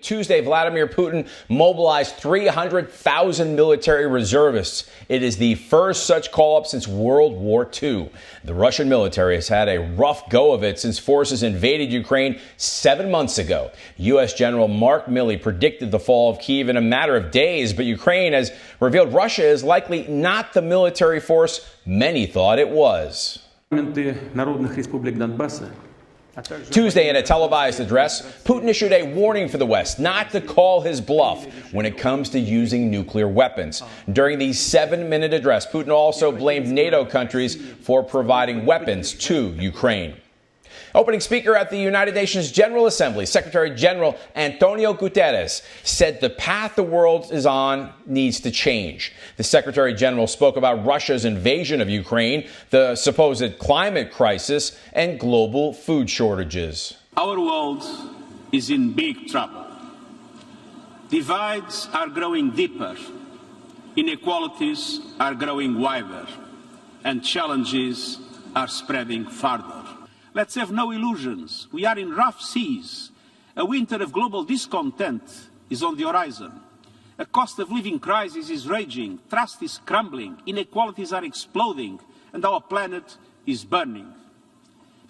Tuesday, Vladimir Putin mobilized 300,000 military reservists. It is the first such call-up since World War II. The Russian military has had a rough go of it since forces invaded Ukraine 7 months ago. U.S. General Mark Milley predicted the fall of Kyiv in a matter of days, but Ukraine has revealed Russia is likely not the military force many thought it was. Tuesday, in a televised address, Putin issued a warning for the West not to call his bluff when it comes to using nuclear weapons. During the 7-minute address, Putin also blamed NATO countries for providing weapons to Ukraine. Opening speaker at the United Nations General Assembly, Secretary General Antonio Guterres said the path the world is on needs to change. The Secretary General spoke about Russia's invasion of Ukraine, the supposed climate crisis, and global food shortages. Our world is in big trouble. Divides are growing deeper, inequalities are growing wider, and challenges are spreading farther. Let's have no illusions. We are in rough seas. A winter of global discontent is on the horizon. A cost of living crisis is raging. Trust is crumbling. Inequalities are exploding. And our planet is burning.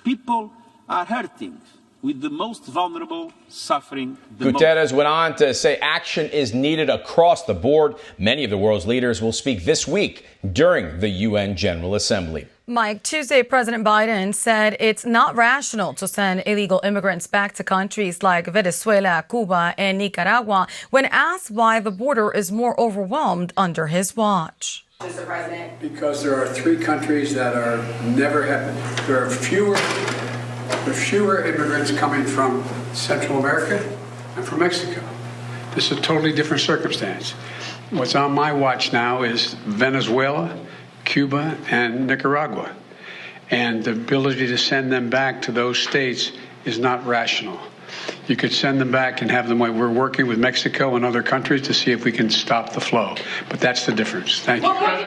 People are hurting, with the most vulnerable suffering the most. Guterres went on to say action is needed across the board. Many of the world's leaders will speak this week during the UN General Assembly. Mike, Tuesday, President Biden said it's not rational to send illegal immigrants back to countries like Venezuela, Cuba, and Nicaragua when asked why the border is more overwhelmed under his watch. Mr. President. Because there are 3 countries that are never happened. There are fewer immigrants coming from Central America and from Mexico. This is a totally different circumstance. What's on my watch now is Venezuela, Cuba, and Nicaragua. And the ability to send them back to those states is not rational. You could send them back and have them. We're working with Mexico and other countries to see if we can stop the flow. But that's the difference. Thank you.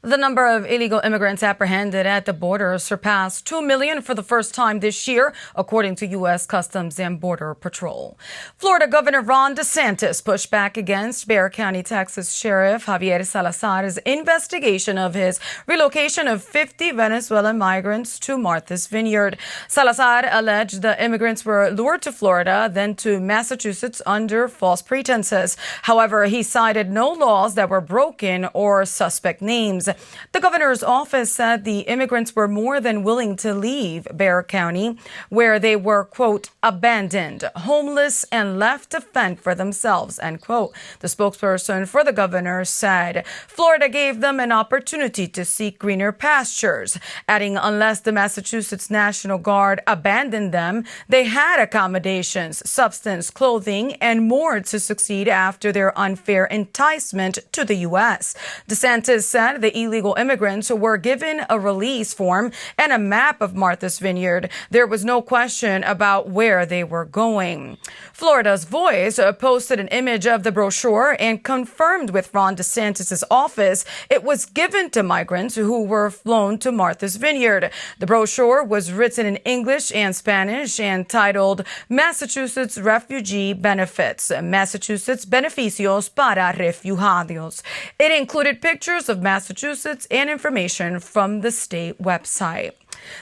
The number of illegal immigrants apprehended at the border surpassed 2 million for the first time this year, according to U.S. Customs and Border Patrol. Florida Governor Ron DeSantis pushed back against Bexar County, Texas Sheriff Javier Salazar's investigation of his relocation of 50 Venezuelan migrants to Martha's Vineyard. Salazar alleged the immigrants were lured to Florida, then to Massachusetts under false pretenses. However, he cited no laws that were broken or suspect names. The governor's office said the immigrants were more than willing to leave Bexar County, where they were, quote, abandoned, homeless, and left to fend for themselves, end quote. The spokesperson for the governor said Florida gave them an opportunity to seek greener pastures, adding unless the Massachusetts National Guard abandoned them, they had accommodations, substance, clothing, and more to succeed after their unfair enticement to the U.S. DeSantis said the illegal immigrants were given a release form and a map of Martha's Vineyard. There was no question about where they were going. Florida's Voice posted an image of the brochure and confirmed with Ron DeSantis' office it was given to migrants who were flown to Martha's Vineyard. The brochure was written in English and Spanish and titled Massachusetts Refugee Benefits, Massachusetts Beneficios para Refugiados. It included pictures of Massachusetts and information from the state website.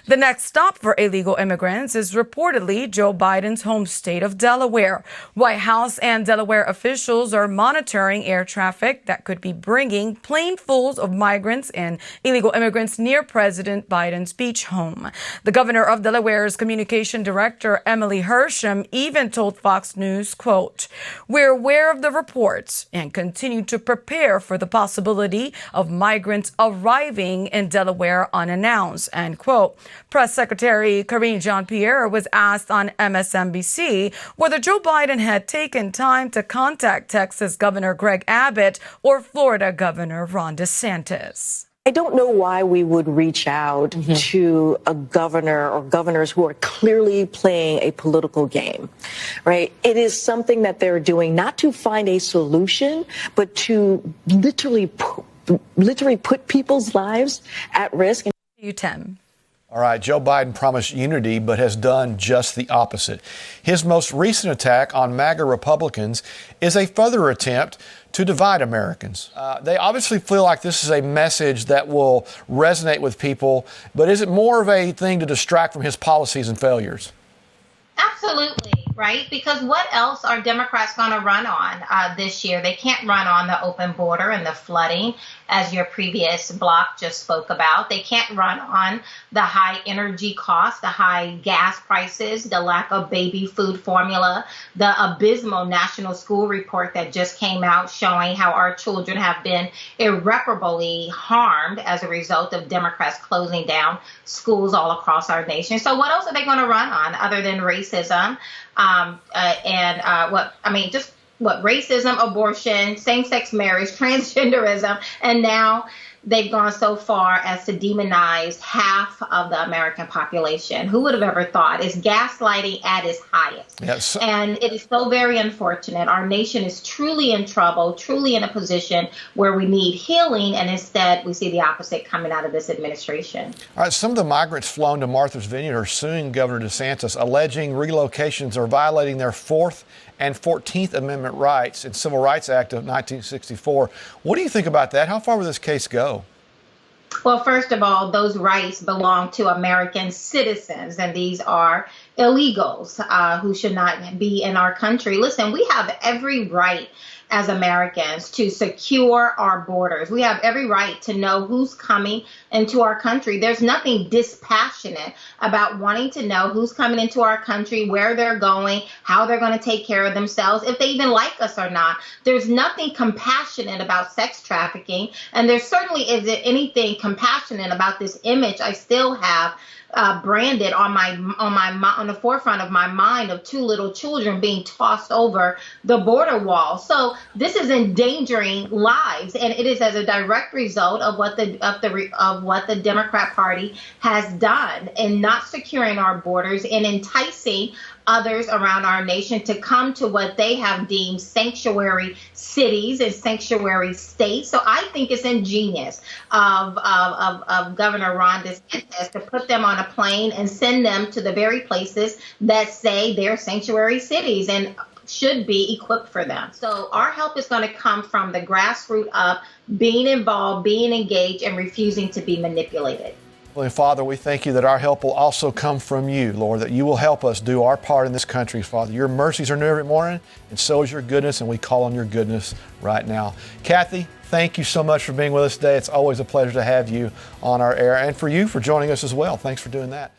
The next stop for illegal immigrants is reportedly Joe Biden's home state of Delaware. White House and Delaware officials are monitoring air traffic that could be bringing planefuls of migrants and illegal immigrants near President Biden's beach home. The governor of Delaware's communication director, Emily Hersham, even told Fox News, quote, "We're aware of the reports and continue to prepare for the possibility of migrants arriving in Delaware unannounced," end quote. Press Secretary Karine Jean-Pierre was asked on MSNBC whether Joe Biden had taken time to contact Texas Governor Greg Abbott or Florida Governor Ron DeSantis. I don't know why we would reach out to a governor or governors who are clearly playing a political game, right? It is something that they're doing not to find a solution, but to literally put people's lives at risk. You, Tim. All right, Joe Biden promised unity, but has done just the opposite. His most recent attack on MAGA Republicans is a further attempt to divide Americans. They obviously feel like this is a message that will resonate with people, but is it more of a thing to distract from his policies and failures? Absolutely, right? Because what else are Democrats going to run on this year? They can't run on the open border and the flooding, as your previous block just spoke about. They can't run on the high energy costs, the high gas prices, the lack of baby food formula, the abysmal national school report that just came out showing how our children have been irreparably harmed as a result of Democrats closing down schools all across our nation. So what else are they going to run on other than racism racism, abortion, same-sex marriage, transgenderism, and now they've gone so far as to demonize half of the American population. Who would have ever thought? It's gaslighting at its highest. Yes. And it is so very unfortunate. Our nation is truly in trouble, truly in a position where we need healing, and instead we see the opposite coming out of this administration. All right, some of the migrants flown to Martha's Vineyard are suing Governor DeSantis, alleging relocations are violating their 4th and 14th Amendment rights in Civil Rights Act of 1964. What do you think about that? How far will this case go? Well, first of all, those rights belong to American citizens, and these are illegals who should not be in our country. Listen, we have every right as Americans to secure our borders. We have every right to know who's coming into our country. There's nothing dispassionate about wanting to know who's coming into our country, where they're going, how they're going to take care of themselves, if they even like us or not. There's nothing compassionate about sex trafficking, and there certainly isn't anything compassionate about this image I still have branded on the forefront of my mind of 2 little children being tossed over the border wall. So this is endangering lives, and it is as a direct result of what the Democrat Party has done in not securing our borders and enticing others around our nation to come to what they have deemed sanctuary cities and sanctuary states. So I think it's ingenious of Governor Ron DeSantis to put them on a plane and send them to the very places that say they're sanctuary cities and should be equipped for them. So our help is going to come from the grassroots up, being involved, being engaged, and refusing to be manipulated. Heavenly Father, we thank you that our help will also come from you, Lord, that you will help us do our part in this country, Father. Your mercies are new every morning, and so is your goodness, and we call on your goodness right now. Kathy, thank you so much for being with us today. It's always a pleasure to have you on our air, and for you for joining us as well. Thanks for doing that.